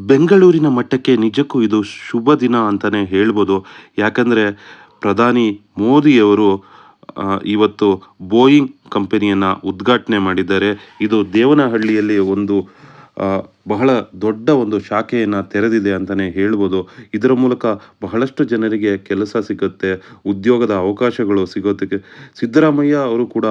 ಬೆಂಗಳೂರಿನ ಮಟ್ಟಕ್ಕೆ ನಿಜಕ್ಕೂ ಇದು ಶುಭ ದಿನ ಅಂತಲೇ ಹೇಳ್ಬೋದು. ಯಾಕಂದರೆ ಪ್ರಧಾನಿ ಮೋದಿಯವರು ಇವತ್ತು ಬೋಯಿಂಗ್ ಕಂಪನಿಯನ್ನು ಉದ್ಘಾಟನೆ ಮಾಡಿದ್ದಾರೆ. ಇದು ದೇವನಹಳ್ಳಿಯಲ್ಲಿ ಒಂದು ಆ, ಬಹಳ ದೊಡ್ಡ ಒಂದು ಶಾಖೆಯನ್ನು ತೆರೆದಿದೆ ಅಂತಲೇ ಹೇಳ್ಬೋದು. ಇದರ ಮೂಲಕ ಬಹಳಷ್ಟು ಜನರಿಗೆ ಕೆಲಸ ಸಿಗುತ್ತೆ, ಉದ್ಯೋಗದ ಅವಕಾಶಗಳು ಸಿಗೋದಕ್ಕೆ ಸಿದ್ದರಾಮಯ್ಯ ಅವರು ಕೂಡ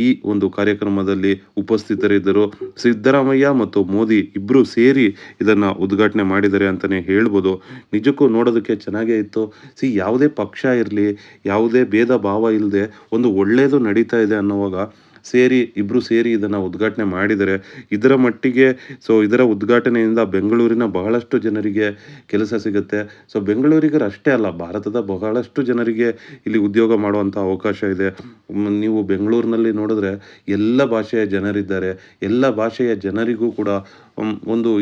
ಈ ಒಂದು ಕಾರ್ಯಕ್ರಮದಲ್ಲಿ ಉಪಸ್ಥಿತರಿದ್ದರು. ಸಿದ್ದರಾಮಯ್ಯ ಮತ್ತು ಮೋದಿ ಇಬ್ಬರು ಸೇರಿ ಇದನ್ನು ಉದ್ಘಾಟನೆ ಮಾಡಿದ್ದಾರೆ ಅಂತಲೇ ಹೇಳ್ಬೋದು. ನಿಜಕ್ಕೂ ನೋಡೋದಕ್ಕೆ ಚೆನ್ನಾಗೇ ಇತ್ತು. ಯಾವುದೇ ಪಕ್ಷ ಇರಲಿ, ಯಾವುದೇ ಭೇದ ಭಾವ ಇಲ್ಲದೆ ಒಂದು ಒಳ್ಳೆಯದು ನಡೀತಾ ಇದೆ ಅನ್ನುವಾಗ ಇಬ್ಬರು ಸೇರಿ ಇದನ್ನು ಉದ್ಘಾಟನೆ ಮಾಡಿದ್ದಾರೆ. ಇದರ ಮಟ್ಟಿಗೆ ಇದರ ಉದ್ಘಾಟನೆಯಿಂದ ಬೆಂಗಳೂರಿನ ಬಹಳಷ್ಟು ಜನರಿಗೆ ಕೆಲಸ ಸಿಗುತ್ತೆ. ಬೆಂಗಳೂರಿಗರು ಅಷ್ಟೇ ಅಲ್ಲ, ಭಾರತದ ಬಹಳಷ್ಟು ಜನರಿಗೆ ಇಲ್ಲಿ ಉದ್ಯೋಗ ಮಾಡುವಂಥ ಅವಕಾಶ ಇದೆ. ನೀವು ಬೆಂಗಳೂರಿನಲ್ಲಿ ನೋಡಿದ್ರೆ ಎಲ್ಲ ಭಾಷೆಯ ಜನರಿದ್ದಾರೆ. ಎಲ್ಲ ಭಾಷೆಯ ಜನರಿಗೂ ಕೂಡ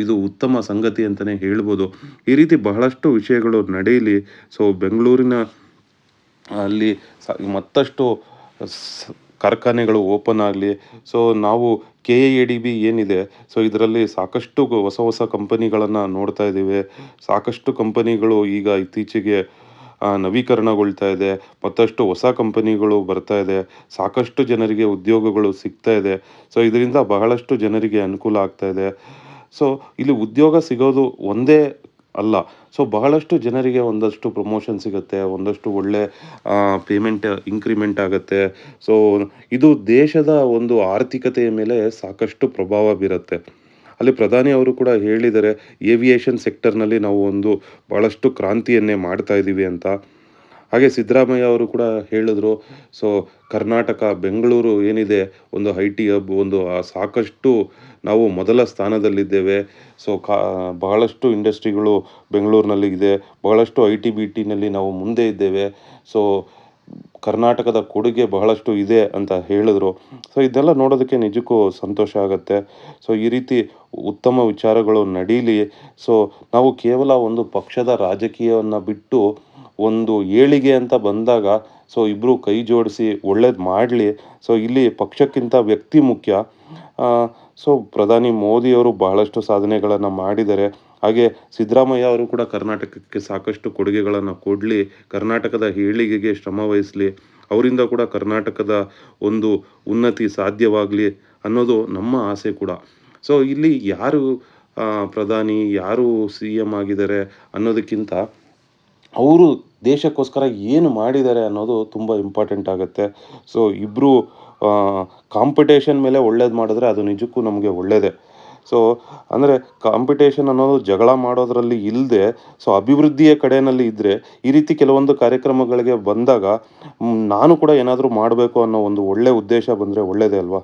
ಇದು ಉತ್ತಮ ಸಂಗತಿ ಅಂತಲೇ ಹೇಳ್ಬೋದು. ಈ ರೀತಿ ಬಹಳಷ್ಟು ವಿಷಯಗಳು ನಡೆಯಲಿ. ಬೆಂಗಳೂರಿನ ಅಲ್ಲಿ ಮತ್ತಷ್ಟು ಕಾರ್ಖಾನೆಗಳು ಓಪನ್ ಆಗಲಿ. ನಾವು KIADB ಏನಿದೆ, ಇದರಲ್ಲಿ ಸಾಕಷ್ಟು ಹೊಸ ಹೊಸ ಕಂಪನಿಗಳನ್ನು ನೋಡ್ತಾ ಇದ್ದೀವಿ. ಸಾಕಷ್ಟು ಕಂಪನಿಗಳು ಈಗ ಇತ್ತೀಚೆಗೆ ನವೀಕರಣಗೊಳ್ತಾ ಇದೆ. ಮತ್ತಷ್ಟು ಹೊಸ ಕಂಪನಿಗಳು ಬರ್ತಾ ಇದೆ. ಸಾಕಷ್ಟು ಜನರಿಗೆ ಉದ್ಯೋಗಗಳು ಸಿಗ್ತಾ ಇದೆ. ಇದರಿಂದ ಬಹಳಷ್ಟು ಜನರಿಗೆ ಅನುಕೂಲ ಆಗ್ತಾ ಇದೆ. ಇಲ್ಲಿ ಉದ್ಯೋಗ ಸಿಗೋದು ಒಂದೇ ಅಲ್ಲ, ಬಹಳಷ್ಟು ಜನರಿಗೆ ಒಂದಷ್ಟು ಪ್ರಮೋಷನ್ ಸಿಗುತ್ತೆ, ಒಂದಷ್ಟು ಒಳ್ಳೆ ಪೇಮೆಂಟ್ ಇನ್ಕ್ರಿಮೆಂಟ್ ಆಗುತ್ತೆ. ಇದು ದೇಶದ ಒಂದು ಆರ್ಥಿಕತೆಯ ಮೇಲೆ ಸಾಕಷ್ಟು ಪ್ರಭಾವ ಬೀರುತ್ತೆ. ಅಲ್ಲಿ ಪ್ರಧಾನಿ ಅವರು ಕೂಡ ಹೇಳಿದ್ದಾರೆ, ಏವಿಯೇಷನ್ ಸೆಕ್ಟರ್ನಲ್ಲಿ ನಾವು ಭಾಳಷ್ಟು ಕ್ರಾಂತಿಯನ್ನೇ ಮಾಡ್ತಾ ಇದ್ದೀವಿ ಅಂತ. ಹಾಗೆ ಸಿದ್ದರಾಮಯ್ಯ ಅವರು ಕೂಡ ಹೇಳಿದ್ರು. ಕರ್ನಾಟಕ ಬೆಂಗಳೂರು ಏನಿದೆ, ಒಂದು IT ಹಬ್, ಸಾಕಷ್ಟು ನಾವು ಮೊದಲ ಸ್ಥಾನದಲ್ಲಿದ್ದೇವೆ. ಬಹಳಷ್ಟು ಇಂಡಸ್ಟ್ರಿಗಳು ಬೆಂಗಳೂರಿನಲ್ಲಿ ಇದೆ. ಬಹಳಷ್ಟು IT-BTನಲ್ಲಿ ನಾವು ಮುಂದೆ ಇದ್ದೇವೆ. ಕರ್ನಾಟಕದ ಕೊಡುಗೆ ಬಹಳಷ್ಟು ಇದೆ ಅಂತ ಹೇಳಿದ್ರು. ಇದೆಲ್ಲ ನೋಡೋದಕ್ಕೆ ನಿಜಕ್ಕೂ ಸಂತೋಷ ಆಗುತ್ತೆ. ಈ ರೀತಿ ಉತ್ತಮ ವಿಚಾರಗಳು ನಡೀಲಿ. ನಾವು ಕೇವಲ ಒಂದು ಪಕ್ಷದ ರಾಜಕೀಯವನ್ನು ಬಿಟ್ಟು ಒಂದು ಏಳಿಗೆ ಅಂತ ಬಂದಾಗ ಇಬ್ಬರು ಕೈ ಜೋಡಿಸಿ ಒಳ್ಳೇದು ಮಾಡಲಿ. ಇಲ್ಲಿ ಪಕ್ಷಕ್ಕಿಂತ ವ್ಯಕ್ತಿ ಮುಖ್ಯ. ಪ್ರಧಾನಿ ಮೋದಿಯವರು ಬಹಳಷ್ಟು ಸಾಧನೆಗಳನ್ನು ಮಾಡಿದ್ದಾರೆ. ಹಾಗೆ ಸಿದ್ದರಾಮಯ್ಯ ಅವರು ಕೂಡ ಕರ್ನಾಟಕಕ್ಕೆ ಸಾಕಷ್ಟು ಕೊಡುಗೆಗಳನ್ನು ಕೊಡಲಿ, ಕರ್ನಾಟಕದ ಏಳಿಗೆಗೆ ಶ್ರಮ ವಹಿಸಲಿ. ಅವರಿಂದ ಕೂಡ ಕರ್ನಾಟಕದ ಒಂದು ಉನ್ನತಿ ಸಾಧ್ಯವಾಗಲಿ ಅನ್ನೋದು ನಮ್ಮ ಆಸೆ ಕೂಡ. ಇಲ್ಲಿ ಯಾರು ಪ್ರಧಾನಿ, ಯಾರು CM ಆಗಿದ್ದಾರೆ ಅನ್ನೋದಕ್ಕಿಂತ ಅವರು ದೇಶಕ್ಕೋಸ್ಕರ ಏನು ಮಾಡಿದ್ದಾರೆ ಅನ್ನೋದು ತುಂಬ ಇಂಪಾರ್ಟೆಂಟ್ ಆಗುತ್ತೆ. ಇಬ್ಬರು ಕಾಂಪಿಟೇಷನ್ ಮೇಲೆ ಒಳ್ಳೇದು ಮಾಡಿದ್ರೆ ಅದು ನಿಜಕ್ಕೂ ನಮಗೆ ಒಳ್ಳೆಯದೇ. ಅಂದರೆ ಕಾಂಪಿಟೇಷನ್ ಅನ್ನೋದು ಜಗಳ ಮಾಡೋದರಲ್ಲಿ ಇಲ್ಲದೆ ಅಭಿವೃದ್ಧಿಯ ಕಡೆಯಲ್ಲಿ ಇದ್ದರೆ, ಈ ರೀತಿ ಕೆಲವೊಂದು ಕಾರ್ಯಕ್ರಮಗಳಿಗೆ ಬಂದಾಗ ನಾನು ಕೂಡ ಏನಾದರೂ ಮಾಡಬೇಕು ಅನ್ನೋ ಒಂದು ಒಳ್ಳೆಯ ಉದ್ದೇಶ ಬಂದರೆ ಒಳ್ಳೆಯದೇ ಅಲ್ವಾ?